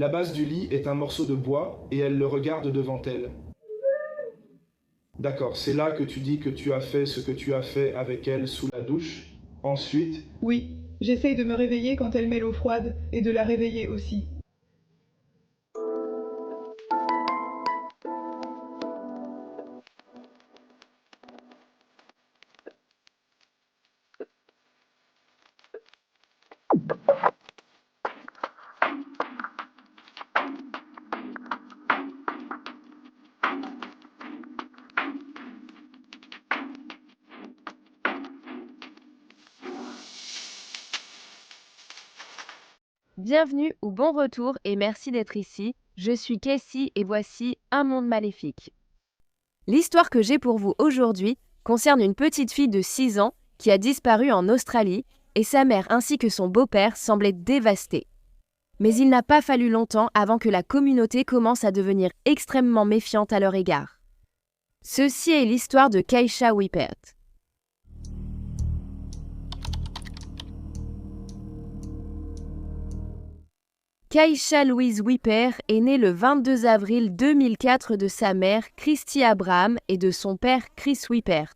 La base du lit est un morceau de bois et elle le regarde devant elle. D'accord, c'est là que tu dis que tu as fait ce que tu as fait avec elle sous la douche. Ensuite, Oui, j'essaye de me réveiller quand elle met l'eau froide et de la réveiller aussi. Bienvenue ou bon retour et merci d'être ici. Je suis Cassie et voici Un monde maléfique. L'histoire que j'ai pour vous aujourd'hui concerne une petite fille de 6 ans qui a disparu en Australie et sa mère ainsi que son beau-père semblaient dévastés. Mais il n'a pas fallu longtemps avant que la communauté commence à devenir extrêmement méfiante à leur égard. Ceci est l'histoire de Keisha Whippert. Keisha Louise Whippert est née le 22 avril 2004 de sa mère Christy Abraham et de son père Chris Whippert.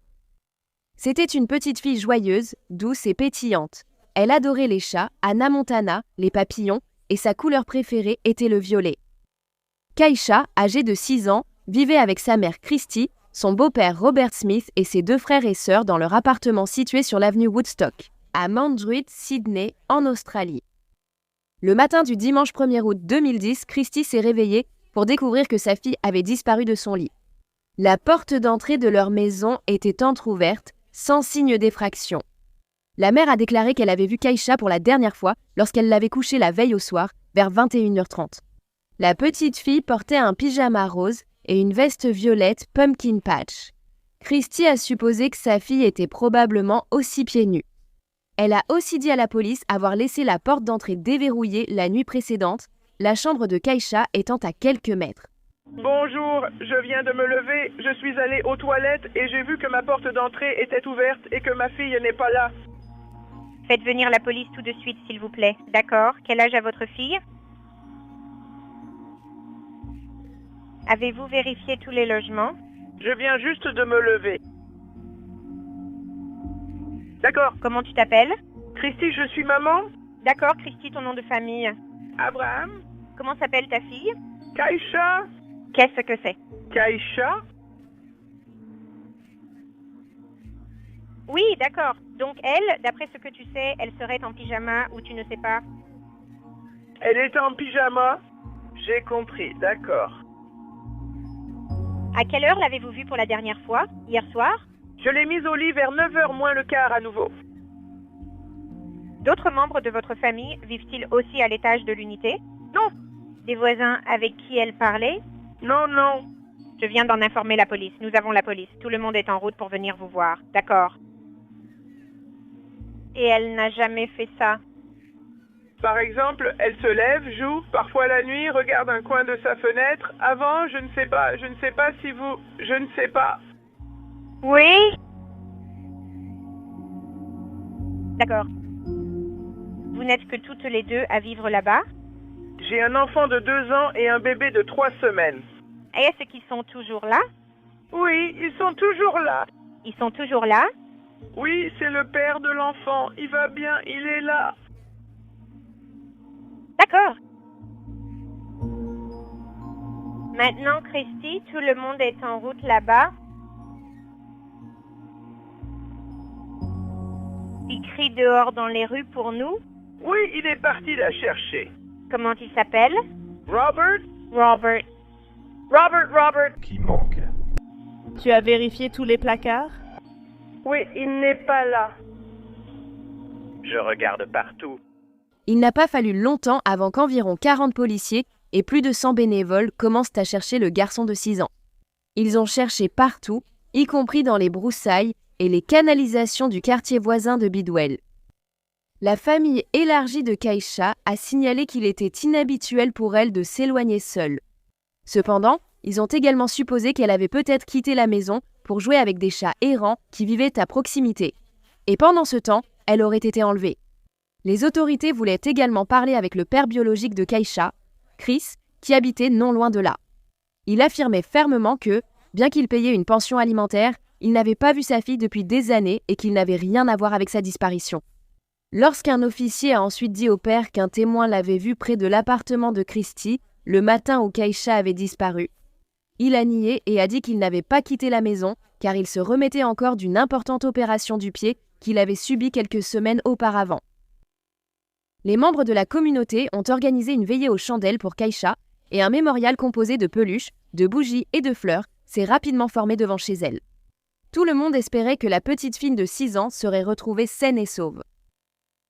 C'était une petite fille joyeuse, douce et pétillante. Elle adorait les chats, Hannah Montana, les papillons, et sa couleur préférée était le violet. Keisha, âgée de 6 ans, vivait avec sa mère Christy, son beau-père Robert Smith et ses 2 frères et sœurs dans leur appartement situé sur l'avenue Woodstock, à Mount Druitt, Sydney, en Australie. Le matin du dimanche 1er août 2010, Christy s'est réveillée pour découvrir que sa fille avait disparu de son lit. La porte d'entrée de leur maison était entr'ouverte, sans signe d'effraction. La mère a déclaré qu'elle avait vu Keisha pour la dernière fois lorsqu'elle l'avait couchée la veille au soir, vers 21h30. La petite fille portait un pyjama rose et une veste violette pumpkin patch. Christy a supposé que sa fille était probablement aussi pieds nus. Elle a aussi dit à la police avoir laissé la porte d'entrée déverrouillée la nuit précédente, la chambre de Keisha étant à quelques mètres. Bonjour, je viens de me lever, je suis allée aux toilettes et j'ai vu que ma porte d'entrée était ouverte et que ma fille n'est pas là. Faites venir la police tout de suite, s'il vous plaît. D'accord. Quel âge a votre fille? Avez-vous vérifié tous les logements? Je viens juste de me lever. D'accord. Comment tu t'appelles? Christy, je suis maman. D'accord, Christy, ton nom de famille. Abraham. Comment s'appelle ta fille? Keisha. Qu'est-ce que c'est? Keisha. Oui, d'accord. Donc elle, d'après ce que tu sais, elle serait en pyjama ou tu ne sais pas? Elle est en pyjama. J'ai compris, d'accord. À quelle heure l'avez-vous vue pour la dernière fois? Hier soir? Je l'ai mise au lit vers 9h moins le quart à nouveau. D'autres membres de votre famille vivent-ils aussi à l'étage de l'unité? Non. Des voisins avec qui elle parlait? Non, non. Je viens d'en informer la police. Nous avons la police. Tout le monde est en route pour venir vous voir. D'accord. Et elle n'a jamais fait ça? Par exemple, elle se lève, joue, parfois la nuit, regarde un coin de sa fenêtre. Avant, je ne sais pas si vous... Je ne sais pas. Oui? D'accord. Vous n'êtes que toutes les deux à vivre là-bas? J'ai un enfant de 2 ans et un bébé de 3 semaines. Est-ce qu'ils sont toujours là? Oui, ils sont toujours là. Ils sont toujours là? Oui, c'est le père de l'enfant. Il va bien, il est là. D'accord. Maintenant, Christy, tout le monde est en route là-bas. Il crie dehors dans les rues pour nous. Oui, il est parti la chercher. Comment il s'appelle? Robert? Robert. Robert. Qui manque. Tu as vérifié tous les placards? Oui, il n'est pas là. Je regarde partout. Il n'a pas fallu longtemps avant qu'environ 40 policiers et plus de 100 bénévoles commencent à chercher le garçon de 6 ans. Ils ont cherché partout, y compris dans les broussailles et les canalisations du quartier voisin de Bidwell. La famille élargie de Keisha a signalé qu'il était inhabituel pour elle de s'éloigner seule. Cependant, ils ont également supposé qu'elle avait peut-être quitté la maison pour jouer avec des chats errants qui vivaient à proximité. Et pendant ce temps, elle aurait été enlevée. Les autorités voulaient également parler avec le père biologique de Keisha, Chris, qui habitait non loin de là. Il affirmait fermement que, bien qu'il payait une pension alimentaire, il n'avait pas vu sa fille depuis des années et qu'il n'avait rien à voir avec sa disparition. Lorsqu'un officier a ensuite dit au père qu'un témoin l'avait vu près de l'appartement de Christy le matin où Keisha avait disparu, il a nié et a dit qu'il n'avait pas quitté la maison car il se remettait encore d'une importante opération du pied qu'il avait subie quelques semaines auparavant. Les membres de la communauté ont organisé une veillée aux chandelles pour Keisha et un mémorial composé de peluches, de bougies et de fleurs s'est rapidement formé devant chez elle. Tout le monde espérait que la petite fille de 6 ans serait retrouvée saine et sauve.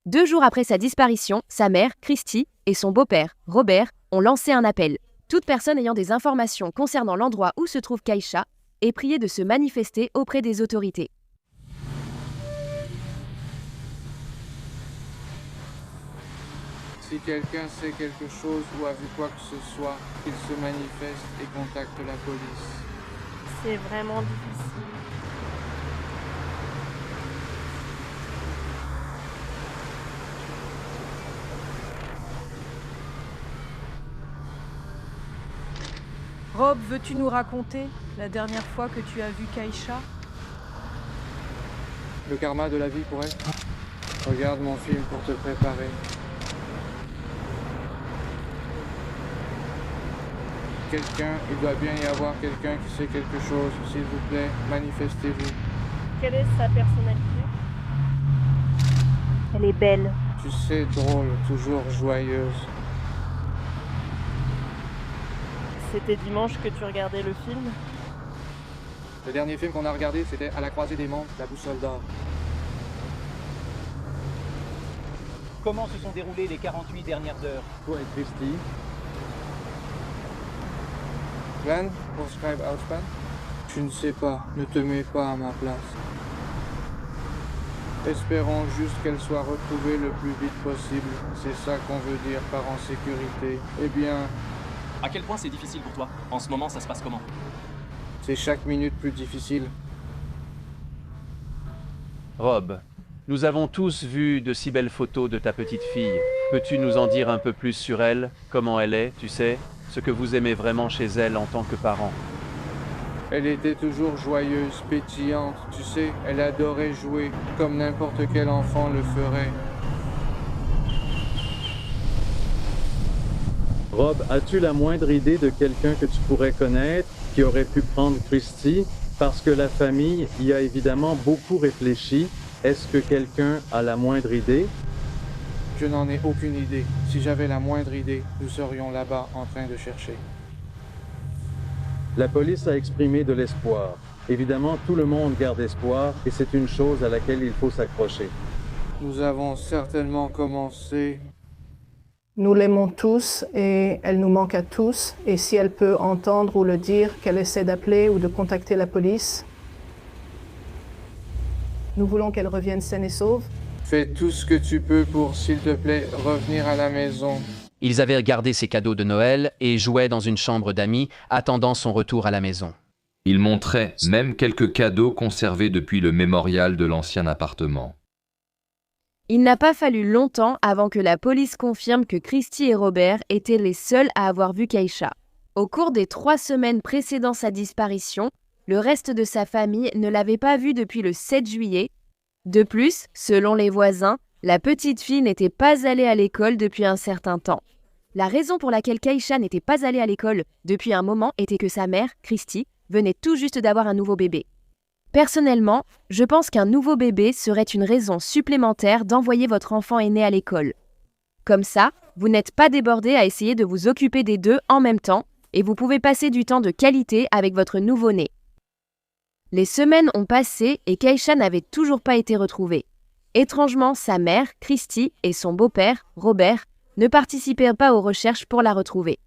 2 jours après sa disparition, sa mère, Christy, et son beau-père, Robert, ont lancé un appel. Toute personne ayant des informations concernant l'endroit où se trouve Keisha est priée de se manifester auprès des autorités. Si quelqu'un sait quelque chose ou a vu quoi que ce soit, qu'il se manifeste et contacte la police. C'est vraiment difficile. Rob, veux-tu nous raconter la dernière fois que tu as vu Keisha? Le karma de la vie pour elle. Regarde mon film pour te préparer. Il doit bien y avoir quelqu'un qui sait quelque chose. S'il vous plaît, manifestez-vous. Quelle est sa personnalité? Elle est belle. Tu sais, drôle, toujours joyeuse. C'était dimanche que tu regardais le film? Le dernier film qu'on a regardé, c'était À la croisée des mondes, La boussole d'or. Comment se sont déroulées les 48 dernières heures? Toi et Christy. Glenn, pour Scribe Outspan? Je ne sais pas, ne te mets pas à ma place. Espérons juste qu'elle soit retrouvée le plus vite possible. C'est ça qu'on veut dire par en sécurité. Eh bien... À quel point c'est difficile pour toi? En ce moment, ça se passe comment? C'est chaque minute plus difficile. Rob, nous avons tous vu de si belles photos de ta petite fille. Peux-tu nous en dire un peu plus sur elle? Comment elle est, tu sais? Ce que vous aimez vraiment chez elle en tant que parent? Elle était toujours joyeuse, pétillante, tu sais, elle adorait jouer, comme n'importe quel enfant le ferait. Rob, as-tu la moindre idée de quelqu'un que tu pourrais connaître qui aurait pu prendre Christy? Parce que la famille y a évidemment beaucoup réfléchi. Est-ce que quelqu'un a la moindre idée? Je n'en ai aucune idée. Si j'avais la moindre idée, nous serions là-bas en train de chercher. La police a exprimé de l'espoir. Évidemment, tout le monde garde espoir et c'est une chose à laquelle il faut s'accrocher. Nous avons certainement commencé... Nous l'aimons tous et elle nous manque à tous. Et si elle peut entendre ou le dire, qu'elle essaie d'appeler ou de contacter la police. Nous voulons qu'elle revienne saine et sauve. Fais tout ce que tu peux pour, s'il te plaît, revenir à la maison. Ils avaient gardé ses cadeaux de Noël et jouaient dans une chambre d'amis, attendant son retour à la maison. Ils montraient même quelques cadeaux conservés depuis le mémorial de l'ancien appartement. Il n'a pas fallu longtemps avant que la police confirme que Christy et Robert étaient les seuls à avoir vu Keisha. Au cours des 3 semaines précédant sa disparition, le reste de sa famille ne l'avait pas vue depuis le 7 juillet. De plus, selon les voisins, la petite fille n'était pas allée à l'école depuis un certain temps. La raison pour laquelle Keisha n'était pas allée à l'école depuis un moment était que sa mère, Christy, venait tout juste d'avoir un nouveau bébé. Personnellement, je pense qu'un nouveau bébé serait une raison supplémentaire d'envoyer votre enfant aîné à l'école. Comme ça, vous n'êtes pas débordé à essayer de vous occuper des deux en même temps et vous pouvez passer du temps de qualité avec votre nouveau-né. Les semaines ont passé et Keisha n'avait toujours pas été retrouvée. Étrangement, sa mère, Christy, et son beau-père, Robert, ne participèrent pas aux recherches pour la retrouver.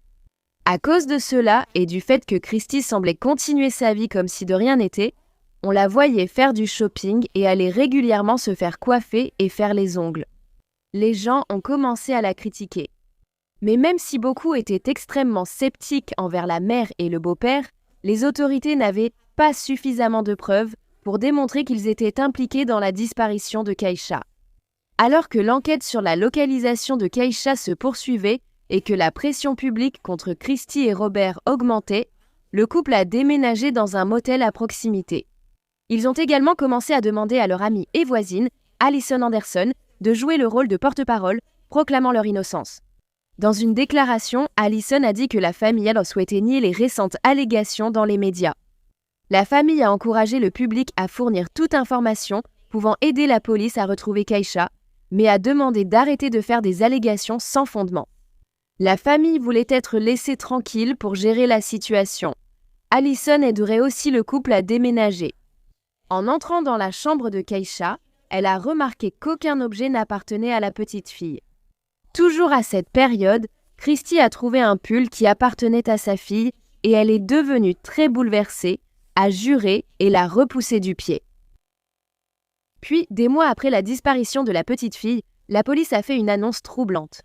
À cause de cela et du fait que Christy semblait continuer sa vie comme si de rien n'était, on la voyait faire du shopping et aller régulièrement se faire coiffer et faire les ongles. Les gens ont commencé à la critiquer. Mais même si beaucoup étaient extrêmement sceptiques envers la mère et le beau-père, les autorités n'avaient pas suffisamment de preuves pour démontrer qu'ils étaient impliqués dans la disparition de Keisha. Alors que l'enquête sur la localisation de Keisha se poursuivait, et que la pression publique contre Christy et Robert augmentait, le couple a déménagé dans un motel à proximité. Ils ont également commencé à demander à leur amie et voisine, Alison Anderson, de jouer le rôle de porte-parole, proclamant leur innocence. Dans une déclaration, Alison a dit que la famille souhaitait nier les récentes allégations dans les médias. La famille a encouragé le public à fournir toute information pouvant aider la police à retrouver Keisha, mais a demandé d'arrêter de faire des allégations sans fondement. La famille voulait être laissée tranquille pour gérer la situation. Alison aiderait aussi le couple à déménager. En entrant dans la chambre de Keisha, elle a remarqué qu'aucun objet n'appartenait à la petite fille. Toujours à cette période, Christy a trouvé un pull qui appartenait à sa fille et elle est devenue très bouleversée, a juré et l'a repoussé du pied. Puis, des mois après la disparition de la petite fille, la police a fait une annonce troublante.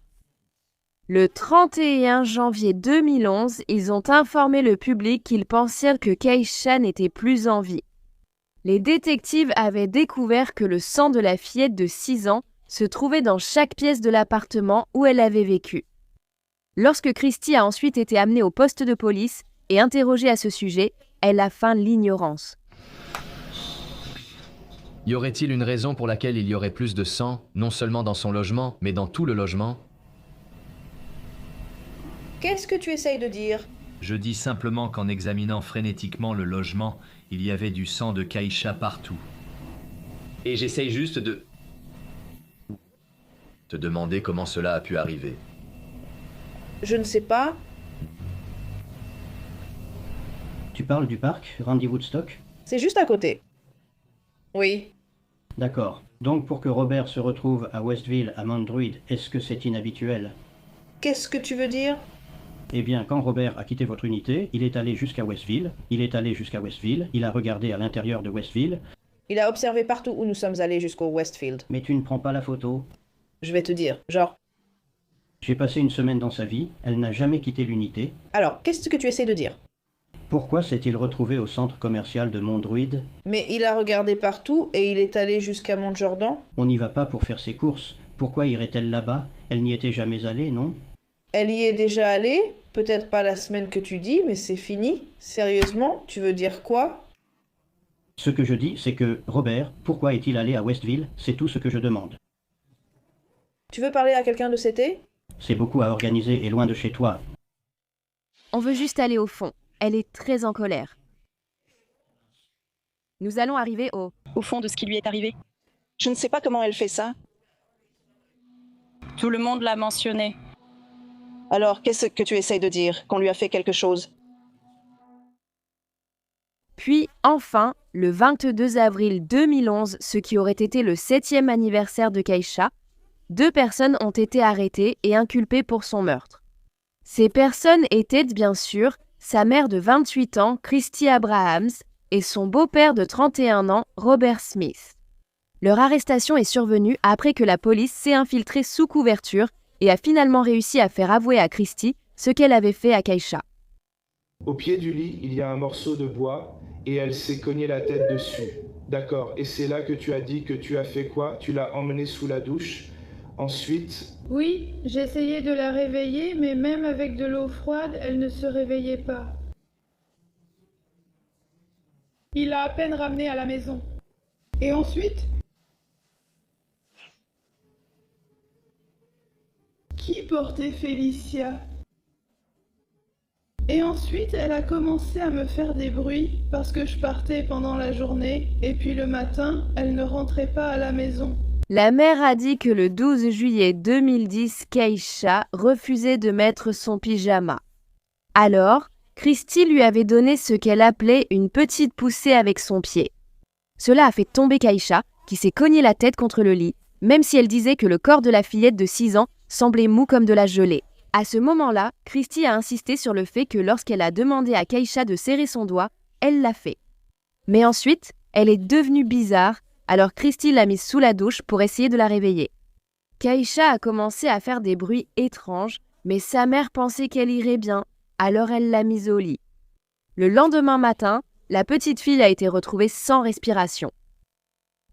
Le 31 janvier 2011, ils ont informé le public qu'ils pensaient que Keisha n'était plus en vie. Les détectives avaient découvert que le sang de la fillette de 6 ans se trouvait dans chaque pièce de l'appartement où elle avait vécu. Lorsque Christy a ensuite été amenée au poste de police et interrogée à ce sujet, elle a feint l'ignorance. Y aurait-il une raison pour laquelle il y aurait plus de sang, non seulement dans son logement, mais dans tout le logement? Qu'est-ce que tu essayes de dire? Je dis simplement qu'en examinant frénétiquement le logement, il y avait du sang de Keisha partout. Et j'essaye juste de te demander comment cela a pu arriver. Je ne sais pas. Tu parles du parc, Randy Woodstock? C'est juste à côté. Oui. D'accord. Donc pour que Robert se retrouve à Westville, à Mount Druid, est-ce que c'est inhabituel? Qu'est-ce que tu veux dire? Eh bien, quand Robert a quitté votre unité, il est allé jusqu'à Westville, il a regardé à l'intérieur de Westville. Il a observé partout où nous sommes allés jusqu'au Westfield. Mais tu ne prends pas la photo? Je vais te dire, genre... J'ai passé une semaine dans sa vie, elle n'a jamais quitté l'unité. Alors, qu'est-ce que tu essaies de dire? Pourquoi s'est-il retrouvé au centre commercial de Mount Druid? Mais il a regardé partout et il est allé jusqu'à Mount Jordan. On n'y va pas pour faire ses courses. Pourquoi irait-elle là-bas? Elle n'y était jamais allée, non? Elle y est déjà allée? Peut-être pas la semaine que tu dis, mais c'est fini. Sérieusement, tu veux dire quoi? Ce que je dis, c'est que Robert, pourquoi est-il allé à Westville? C'est tout ce que je demande. Tu veux parler à quelqu'un de CT? C'est beaucoup à organiser et loin de chez toi. On veut juste aller au fond. Elle est très en colère. Nous allons arriver au fond de ce qui lui est arrivé. Je ne sais pas comment elle fait ça. Tout le monde l'a mentionné. Alors, qu'est-ce que tu essayes de dire? Qu'on lui a fait quelque chose? Puis, enfin, le 22 avril 2011, ce qui aurait été le 7e anniversaire de Keisha, 2 personnes ont été arrêtées et inculpées pour son meurtre. Ces personnes étaient, bien sûr, sa mère de 28 ans, Christy Abrahams, et son beau-père de 31 ans, Robert Smith. Leur arrestation est survenue après que la police s'est infiltrée sous couverture et a finalement réussi à faire avouer à Christy ce qu'elle avait fait à Keisha. Au pied du lit, il y a un morceau de bois et elle s'est cognée la tête dessus. D'accord, et c'est là que tu as dit que tu as fait quoi? Tu l'as emmenée sous la douche. Ensuite... Oui, j'essayais de la réveiller, mais même avec de l'eau froide, elle ne se réveillait pas. Il l'a à peine ramenée à la maison. Et ensuite... Qui portait Félicia? Et ensuite, elle a commencé à me faire des bruits parce que je partais pendant la journée et puis le matin, elle ne rentrait pas à la maison. La mère a dit que le 12 juillet 2010, Keisha refusait de mettre son pyjama. Alors, Christy lui avait donné ce qu'elle appelait une petite poussée avec son pied. Cela a fait tomber Keisha, qui s'est cogné la tête contre le lit, même si elle disait que le corps de la fillette de 6 ans semblait mou comme de la gelée. À ce moment-là, Christy a insisté sur le fait que lorsqu'elle a demandé à Keisha de serrer son doigt, elle l'a fait. Mais ensuite, elle est devenue bizarre, alors Christy l'a mise sous la douche pour essayer de la réveiller. Keisha a commencé à faire des bruits étranges, mais sa mère pensait qu'elle irait bien, alors elle l'a mise au lit. Le lendemain matin, la petite fille a été retrouvée sans respiration.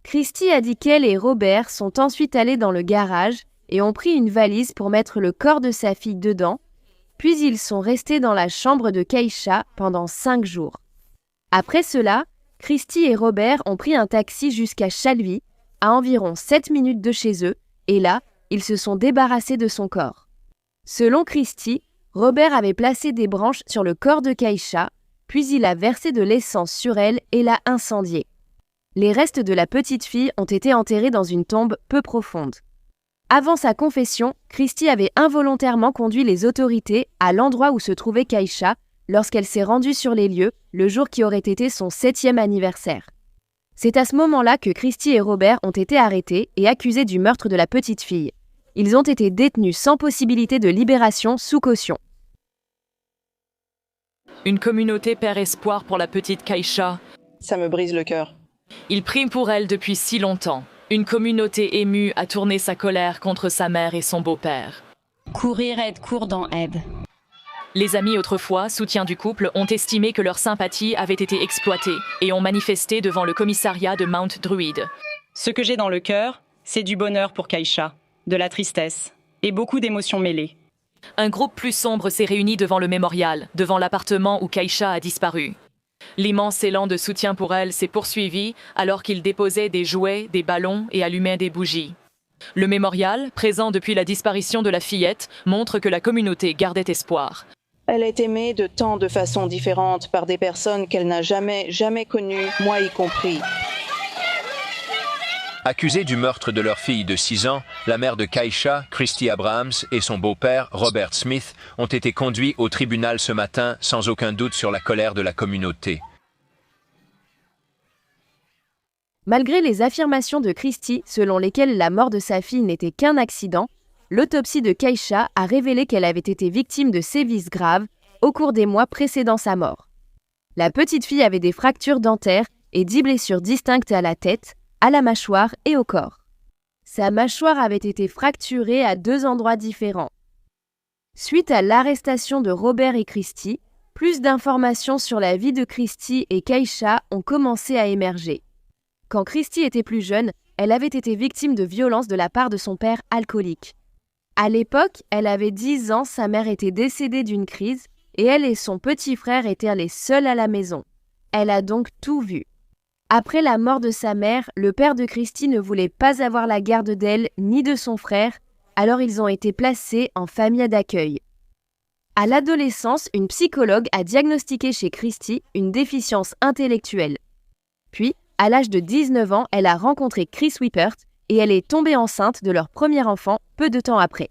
Christy a dit qu'elle et Robert sont ensuite allés dans le garage et ont pris une valise pour mettre le corps de sa fille dedans, puis ils sont restés dans la chambre de Keisha pendant 5 jours. Après cela, Christy et Robert ont pris un taxi jusqu'à Chalui, à environ 7 minutes de chez eux, et là, ils se sont débarrassés de son corps. Selon Christy, Robert avait placé des branches sur le corps de Keisha, puis il a versé de l'essence sur elle et l'a incendiée. Les restes de la petite fille ont été enterrés dans une tombe peu profonde. Avant sa confession, Christy avait involontairement conduit les autorités à l'endroit où se trouvait Keisha lorsqu'elle s'est rendue sur les lieux le jour qui aurait été son 7e anniversaire. C'est à ce moment-là que Christy et Robert ont été arrêtés et accusés du meurtre de la petite fille. Ils ont été détenus sans possibilité de libération sous caution. Une communauté perd espoir pour la petite Keisha. Ça me brise le cœur. Il prie pour elle depuis si longtemps. Une communauté émue a tourné sa colère contre sa mère et son beau-père. Courir aide court dans aide. Les amis autrefois, soutiens du couple, ont estimé que leur sympathie avait été exploitée et ont manifesté devant le commissariat de Mount Druid. Ce que j'ai dans le cœur, c'est du bonheur pour Keisha, de la tristesse et beaucoup d'émotions mêlées. Un groupe plus sombre s'est réuni devant le mémorial, devant l'appartement où Keisha a disparu. L'immense élan de soutien pour elle s'est poursuivi alors qu'ils déposaient des jouets, des ballons et allumaient des bougies. Le mémorial, présent depuis la disparition de la fillette, montre que la communauté gardait espoir. Elle est aimée de tant de façons différentes par des personnes qu'elle n'a jamais connues, moi y compris. Accusés du meurtre de leur fille de 6 ans, la mère de Keisha, Christy Abrams, et son beau-père, Robert Smith, ont été conduits au tribunal ce matin sans aucun doute sur la colère de la communauté. Malgré les affirmations de Christy selon lesquelles la mort de sa fille n'était qu'un accident, l'autopsie de Keisha a révélé qu'elle avait été victime de sévices graves au cours des mois précédant sa mort. La petite fille avait des fractures dentaires et 10 blessures distinctes à la tête, à la mâchoire et au corps. Sa mâchoire avait été fracturée à 2 endroits différents. Suite à l'arrestation de Robert et Christy, plus d'informations sur la vie de Christy et Keisha ont commencé à émerger. Quand Christy était plus jeune, elle avait été victime de violences de la part de son père alcoolique. À l'époque, elle avait 10 ans, sa mère était décédée d'une crise et elle et son petit frère étaient les seuls à la maison. Elle a donc tout vu. Après la mort de sa mère, le père de Christy ne voulait pas avoir la garde d'elle ni de son frère, alors ils ont été placés en famille d'accueil. À l'adolescence, une psychologue a diagnostiqué chez Christy une déficience intellectuelle. Puis, à l'âge de 19 ans, elle a rencontré Chris Wippert et elle est tombée enceinte de leur premier enfant peu de temps après.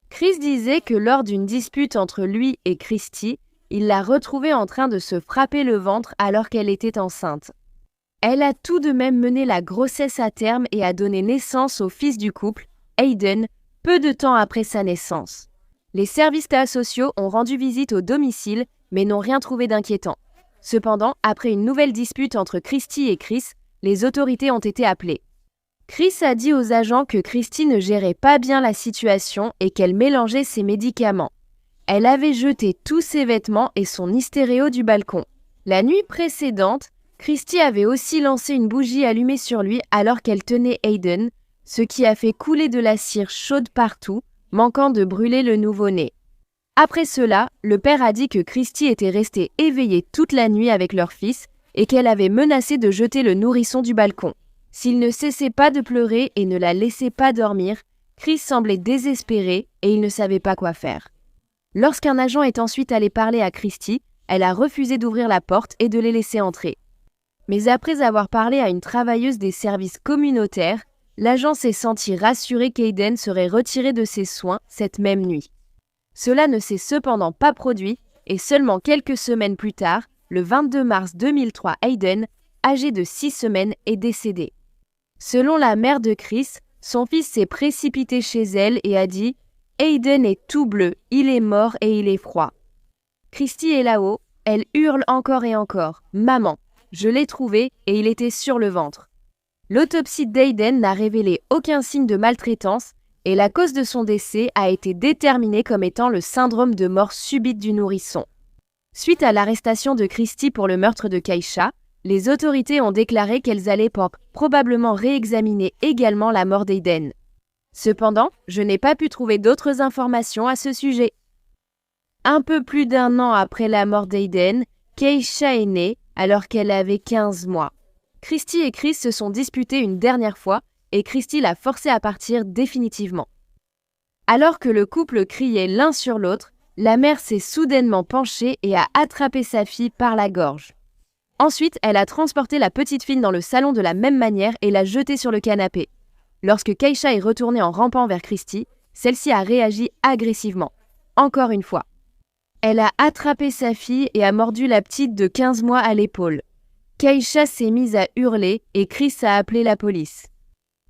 Chris disait que lors d'une dispute entre lui et Christy, il l'a retrouvée en train de se frapper le ventre alors qu'elle était enceinte. Elle a tout de même mené la grossesse à terme et a donné naissance au fils du couple, Hayden, peu de temps après sa naissance. Les services sociaux ont rendu visite au domicile, mais n'ont rien trouvé d'inquiétant. Cependant, après une nouvelle dispute entre Christy et Chris, les autorités ont été appelées. Chris a dit aux agents que Christy ne gérait pas bien la situation et qu'elle mélangeait ses médicaments. Elle avait jeté tous ses vêtements et son hystéréo du balcon. La nuit précédente, Christy avait aussi lancé une bougie allumée sur lui alors qu'elle tenait Hayden, ce qui a fait couler de la cire chaude partout, manquant de brûler le nouveau-né. Après cela, le père a dit que Christy était restée éveillée toute la nuit avec leur fils et qu'elle avait menacé de jeter le nourrisson du balcon. S'il ne cessait pas de pleurer et ne la laissait pas dormir, Chris semblait désespéré et il ne savait pas quoi faire. Lorsqu'un agent est ensuite allé parler à Christy, elle a refusé d'ouvrir la porte et de les laisser entrer. Mais après avoir parlé à une travailleuse des services communautaires, l'agent s'est senti rassuré qu'Hayden serait retiré de ses soins cette même nuit. Cela ne s'est cependant pas produit et seulement quelques semaines plus tard, le 22 mars 2003, Hayden, âgé de 6 semaines, est décédé. Selon la mère de Chris, son fils s'est précipité chez elle et a dit « Hayden est tout bleu, il est mort et il est froid ». Christy est là-haut, elle hurle encore et encore « Maman, je l'ai trouvé et il était sur le ventre ». L'autopsie d'Hayden n'a révélé aucun signe de maltraitance et la cause de son décès a été déterminée comme étant le syndrome de mort subite du nourrisson. Suite à l'arrestation de Christy pour le meurtre de Keisha, les autorités ont déclaré qu'elles allaient probablement réexaminer également la mort d'Hayden. Cependant, je n'ai pas pu trouver d'autres informations à ce sujet. Un peu plus d'1 an après la mort d'Aiden, Keisha est née alors qu'elle avait 15 mois. Christy et Chris se sont disputés une dernière fois et Christy l'a forcé à partir définitivement. Alors que le couple criait l'un sur l'autre, la mère s'est soudainement penchée et a attrapé sa fille par la gorge. Ensuite, elle a transporté la petite fille dans le salon de la même manière et l'a jetée sur le canapé. Lorsque Keisha est retournée en rampant vers Christy, celle-ci a réagi agressivement. Encore une fois. Elle a attrapé sa fille et a mordu la petite de 15 mois à l'épaule. Keisha s'est mise à hurler et Chris a appelé la police.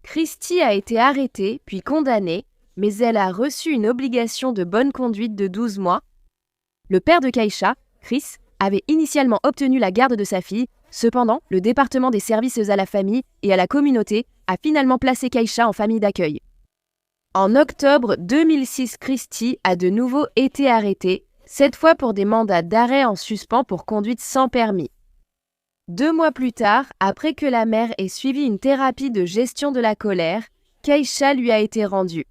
Christy a été arrêtée puis condamnée, mais elle a reçu une obligation de bonne conduite de 12 mois. Le père de Keisha, Chris, avait initialement obtenu la garde de sa fille. Cependant, le département des services à la famille et à la communauté a finalement placé Keisha en famille d'accueil. En octobre 2006, Christy a de nouveau été arrêtée, cette fois pour des mandats d'arrêt en suspens pour conduite sans permis. 2 mois plus tard, après que la mère ait suivi une thérapie de gestion de la colère, Keisha lui a été rendue.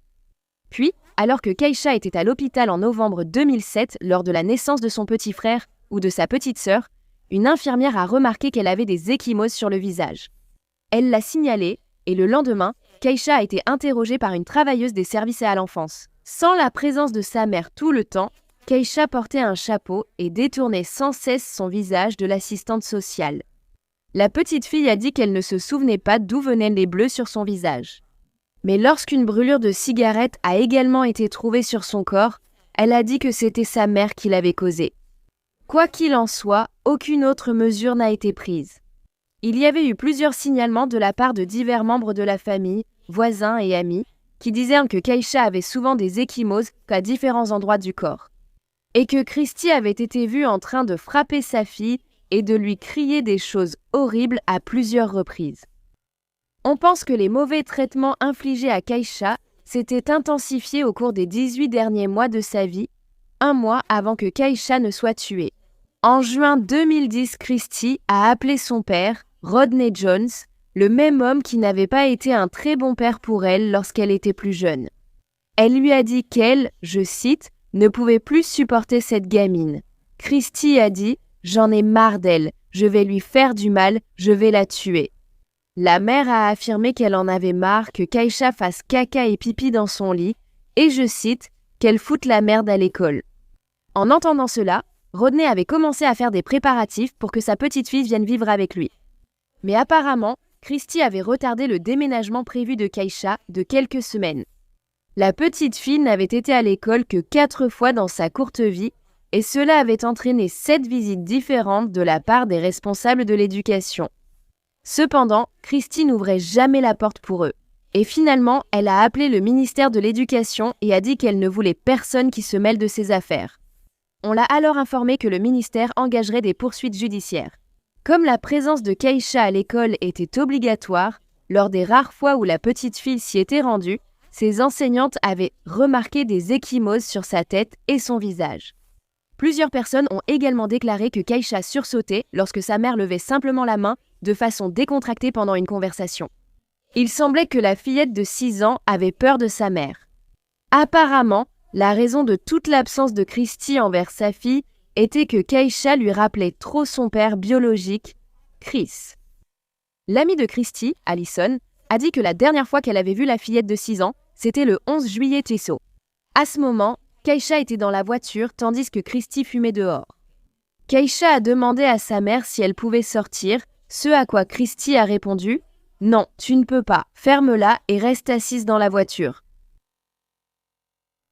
Puis, alors que Keisha était à l'hôpital en novembre 2007 lors de la naissance de son petit frère ou de sa petite sœur, une infirmière a remarqué qu'elle avait des ecchymoses sur le visage. Elle l'a signalé et le lendemain, Keisha a été interrogée par une travailleuse des services à l'enfance. Sans la présence de sa mère tout le temps, Keisha portait un chapeau et détournait sans cesse son visage de l'assistante sociale. La petite fille a dit qu'elle ne se souvenait pas d'où venaient les bleus sur son visage. Mais lorsqu'une brûlure de cigarette a également été trouvée sur son corps, elle a dit que c'était sa mère qui l'avait causée. Quoi qu'il en soit, aucune autre mesure n'a été prise. Il y avait eu plusieurs signalements de la part de divers membres de la famille, voisins et amis, qui disaient que Keisha avait souvent des ecchymoses à différents endroits du corps. Et que Christy avait été vue en train de frapper sa fille et de lui crier des choses horribles à plusieurs reprises. On pense que les mauvais traitements infligés à Keisha s'étaient intensifiés au cours des 18 derniers mois de sa vie, 1 mois avant que Keisha ne soit tuée. En juin 2010, Christy a appelé son père, Rodney Jones, le même homme qui n'avait pas été un très bon père pour elle lorsqu'elle était plus jeune. Elle lui a dit qu'elle, je cite, ne pouvait plus supporter cette gamine. Christy a dit « J'en ai marre d'elle, je vais lui faire du mal, je vais la tuer ». La mère a affirmé qu'elle en avait marre que Keisha fasse caca et pipi dans son lit et, je cite, qu'elle foute la merde à l'école. En entendant cela, Rodney avait commencé à faire des préparatifs pour que sa petite fille vienne vivre avec lui. Mais apparemment, Christy avait retardé le déménagement prévu de Keisha de quelques semaines. La petite fille n'avait été à l'école que 4 fois dans sa courte vie et cela avait entraîné 7 visites différentes de la part des responsables de l'éducation. Cependant, Christy n'ouvrait jamais la porte pour eux. Et finalement, elle a appelé le ministère de l'Éducation et a dit qu'elle ne voulait personne qui se mêle de ses affaires. On l'a alors informé que le ministère engagerait des poursuites judiciaires. Comme la présence de Keisha à l'école était obligatoire, lors des rares fois où la petite fille s'y était rendue, ses enseignantes avaient remarqué des ecchymoses sur sa tête et son visage. Plusieurs personnes ont également déclaré que Keisha sursautait lorsque sa mère levait simplement la main de façon décontractée pendant une conversation. Il semblait que la fillette de 6 ans avait peur de sa mère. Apparemment, la raison de toute l'absence de Christy envers sa fille était que Keisha lui rappelait trop son père biologique, Chris. L'amie de Christy, Allison, a dit que la dernière fois qu'elle avait vu la fillette de 6 ans, c'était le 11 juillet Tissot. À ce moment, Keisha était dans la voiture tandis que Christy fumait dehors. Keisha a demandé à sa mère si elle pouvait sortir, ce à quoi Christy a répondu « Non, tu ne peux pas, ferme-la et reste assise dans la voiture ».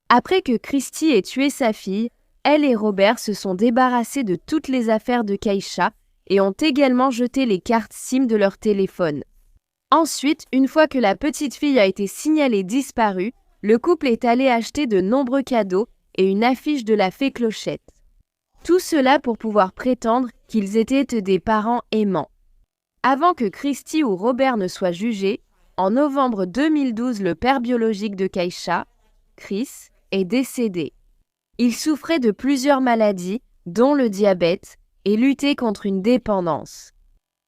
Après que Christy ait tué sa fille, elle et Robert se sont débarrassés de toutes les affaires de Keisha et ont également jeté les cartes SIM de leur téléphone. Ensuite, une fois que la petite fille a été signalée disparue, le couple est allé acheter de nombreux cadeaux et une affiche de la fée Clochette. Tout cela pour pouvoir prétendre qu'ils étaient des parents aimants. Avant que Christy ou Robert ne soient jugés, en novembre 2012, le père biologique de Keisha, Chris, est décédé. Il souffrait de plusieurs maladies, dont le diabète, et luttait contre une dépendance.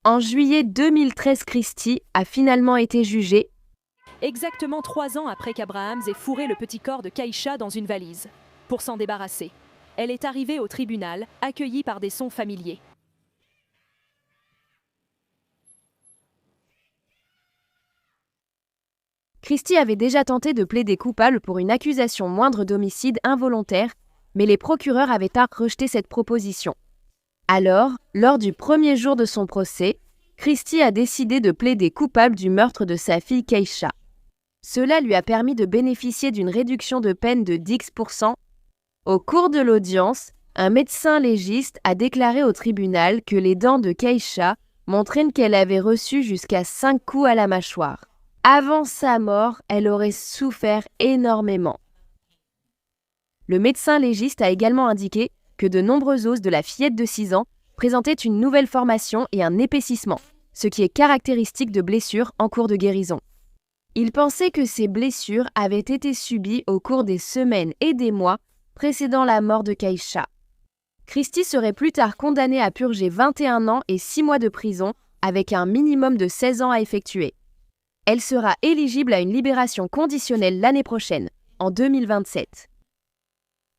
En juillet 2013, Christy a finalement été jugée. exactement 3 ans après qu'Abrahams ait fourré le petit corps de Kaïcha dans une valise. Pour s'en débarrasser, elle est arrivée au tribunal, accueillie par des sons familiers. Christie avait déjà tenté de plaider coupable pour une accusation moindre d'homicide involontaire, mais les procureurs avaient rejeté cette proposition. Alors, lors du premier jour de son procès, Christie a décidé de plaider coupable du meurtre de sa fille Kaïcha. Cela lui a permis de bénéficier d'une réduction de peine de 10%. Au cours de l'audience, un médecin légiste a déclaré au tribunal que les dents de Kaïcha montraient qu'elle avait reçu jusqu'à 5 coups à la mâchoire. Avant sa mort, elle aurait souffert énormément. Le médecin légiste a également indiqué que de nombreux os de la fillette de 6 ans présentaient une nouvelle formation et un épaississement, ce qui est caractéristique de blessures en cours de guérison. Il pensait que ces blessures avaient été subies au cours des semaines et des mois précédant la mort de Kaïcha. Christie serait plus tard condamnée à purger 21 ans et 6 mois de prison avec un minimum de 16 ans à effectuer. Elle sera éligible à une libération conditionnelle l'année prochaine, en 2027.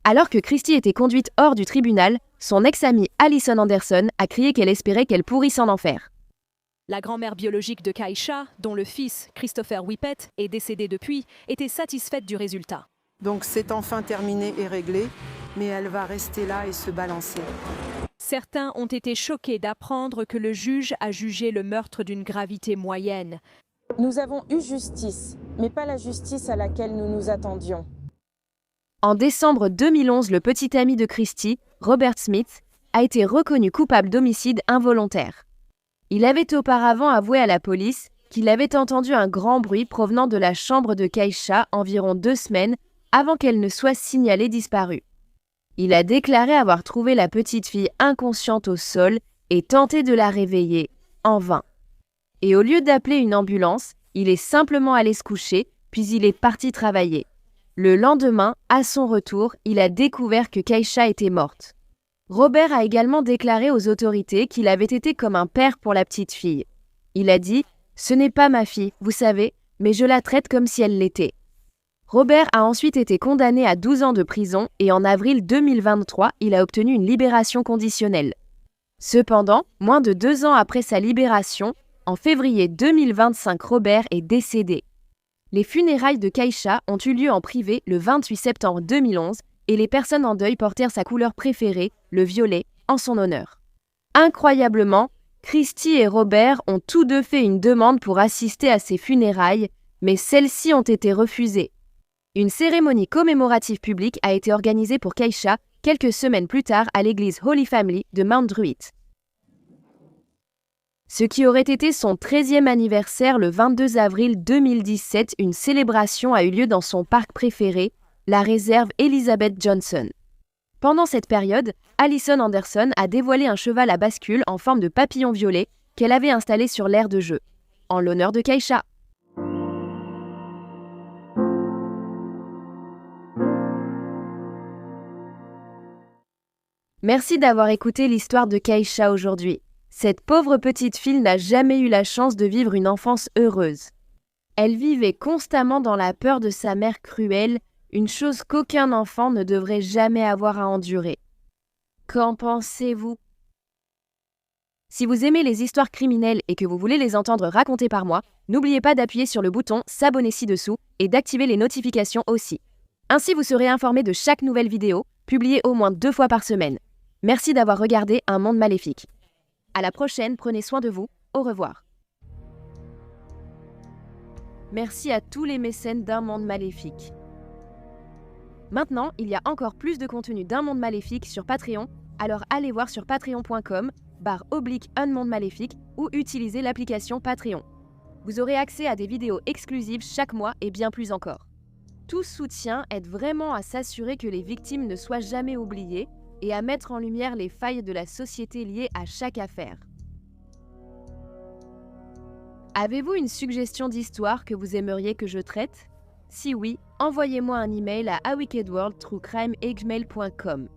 Alors que Christie était conduite hors du tribunal, son ex-amie Alison Anderson a crié qu'elle espérait qu'elle pourrisse en enfer. La grand-mère biologique de Kaïcha, dont le fils, Christopher Whippet, est décédé depuis, était satisfaite du résultat. Donc c'est enfin terminé et réglé, mais elle va rester là et se balancer. Certains ont été choqués d'apprendre que le juge a jugé le meurtre d'une gravité moyenne. Nous avons eu justice, mais pas la justice à laquelle nous nous attendions. En décembre 2011, le petit ami de Christie, Robert Smith, a été reconnu coupable d'homicide involontaire. Il avait auparavant avoué à la police qu'il avait entendu un grand bruit provenant de la chambre de Kaïcha environ 2 semaines avant qu'elle ne soit signalée disparue. Il a déclaré avoir trouvé la petite fille inconsciente au sol et tenté de la réveiller, en vain. Et au lieu d'appeler une ambulance, il est simplement allé se coucher, puis il est parti travailler. Le lendemain, à son retour, il a découvert que Kaïcha était morte. Robert a également déclaré aux autorités qu'il avait été comme un père pour la petite fille. Il a dit « Ce n'est pas ma fille, vous savez, mais je la traite comme si elle l'était ». Robert a ensuite été condamné à 12 ans de prison et en avril 2023, il a obtenu une libération conditionnelle. Cependant, moins de 2 ans après sa libération, en février 2025, Robert est décédé. Les funérailles de Kaïcha ont eu lieu en privé le 28 septembre 2011 et les personnes en deuil portèrent sa couleur préférée, le violet, en son honneur. Incroyablement, Christie et Robert ont tous deux fait une demande pour assister à ces funérailles, mais celles-ci ont été refusées. Une cérémonie commémorative publique a été organisée pour Kaïcha quelques semaines plus tard à l'église Holy Family de Mount Druitt. Ce qui aurait été son 13e anniversaire le 22 avril 2017, une célébration a eu lieu dans son parc préféré, la réserve Elizabeth Johnson. Pendant cette période, Alison Anderson a dévoilé un cheval à bascule en forme de papillon violet qu'elle avait installé sur l'aire de jeu, en l'honneur de Kaïcha. Merci d'avoir écouté l'histoire de Kaïcha aujourd'hui. Cette pauvre petite fille n'a jamais eu la chance de vivre une enfance heureuse. Elle vivait constamment dans la peur de sa mère cruelle, une chose qu'aucun enfant ne devrait jamais avoir à endurer. Qu'en pensez-vous? Si vous aimez les histoires criminelles et que vous voulez les entendre racontées par moi, n'oubliez pas d'appuyer sur le bouton s'abonner ci-dessous et d'activer les notifications aussi. Ainsi vous serez informé de chaque nouvelle vidéo, publiée au moins 2 fois par semaine. Merci d'avoir regardé Un Monde Maléfique. À la prochaine, prenez soin de vous, au revoir. Merci à tous les mécènes d'Un Monde Maléfique. Maintenant, il y a encore plus de contenu d'Un Monde Maléfique sur Patreon, alors allez voir sur patreon.com/Un Monde Maléfique ou utilisez l'application Patreon. Vous aurez accès à des vidéos exclusives chaque mois et bien plus encore. Tout soutien aide vraiment à s'assurer que les victimes ne soient jamais oubliées et à mettre en lumière les failles de la société liées à chaque affaire. Avez-vous une suggestion d'histoire que vous aimeriez que je traite? Si oui, envoyez-moi un email à awickedworld@gmail.com.